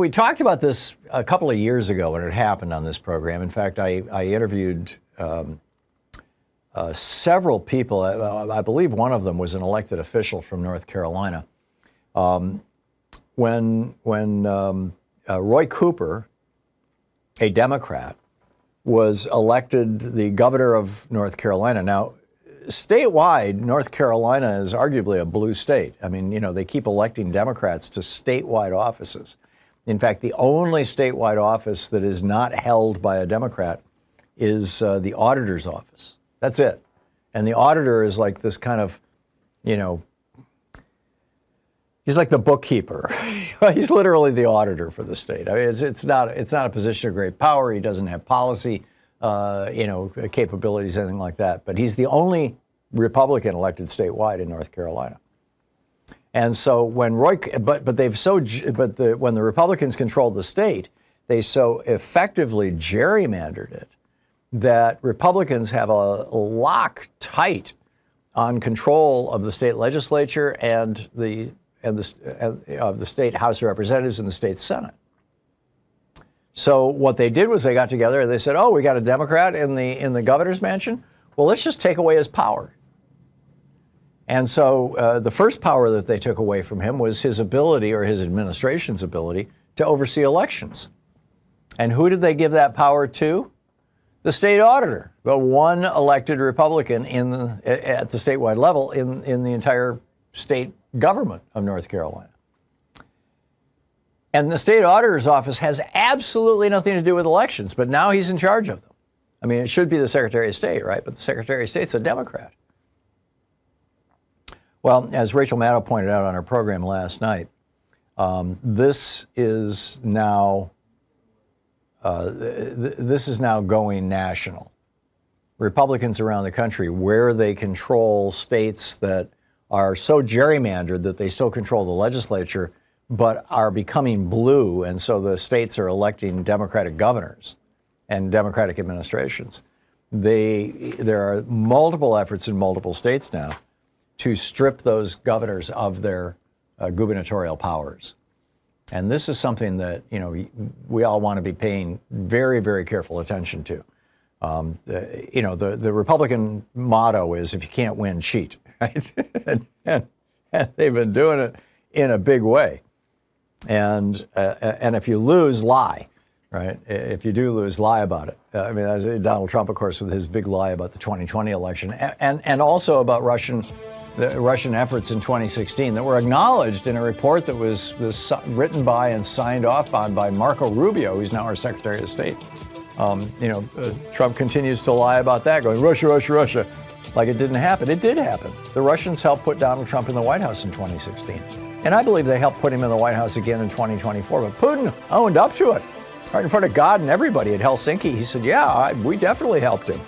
we talked about this a couple of years ago when it happened on this program. In fact, I interviewed several people. I believe one of them was an elected official from North Carolina. When Roy Cooper, a Democrat, was elected the governor of North Carolina. Now, statewide, North Carolina is arguably a blue state. I mean, you know, they keep electing Democrats to statewide offices. In fact, the only statewide office that is not held by a Democrat is the auditor's office. That's it. And the auditor is like this kind of, you know, he's like the bookkeeper. He's literally the auditor for the state. I mean, it's not a position of great power. He doesn't have policy, capabilities, anything like that. But he's the only Republican elected statewide in North Carolina. And so when when the Republicans controlled the state, they so effectively gerrymandered it that Republicans have a lock tight on control of the state legislature and the state House of Representatives and the state Senate. So what they did was they got together and they said, "Oh, we got a Democrat in the governor's mansion. Well, let's just take away his power." And so the first power that they took away from him was his ability, or his administration's ability, to oversee elections. And who did they give that power to? The state auditor, the one elected Republican at the statewide level in the entire state government of North Carolina. And the state auditor's office has absolutely nothing to do with elections, but now he's in charge of them. I mean, it should be the Secretary of State, right? But the Secretary of State's a Democrat. Well, as Rachel Maddow pointed out on her program last night, this is now going national. Republicans around the country, where they control states that are so gerrymandered that they still control the legislature, but are becoming blue, and so the states are electing Democratic governors and Democratic administrations. There are multiple efforts in multiple states now to strip those governors of their gubernatorial powers. And this is something that, you know, we all want to be paying very, very careful attention to. The Republican motto is, if you can't win, cheat, right? and they've been doing it in a big way. And if you lose, lie, right? If you do lose, lie about it. I mean, as Donald Trump, of course, with his big lie about the 2020 election, and also about the Russian efforts in 2016 that were acknowledged in a report that was written by and signed off on by Marco Rubio, who's now our Secretary of State. Trump continues to lie about that, going, Russia, Russia, Russia, like it didn't happen. It did happen. The Russians helped put Donald Trump in the White House in 2016. And I believe they helped put him in the White House again in 2024. But Putin owned up to it. Right in front of God and everybody at Helsinki. He said, yeah, we definitely helped him.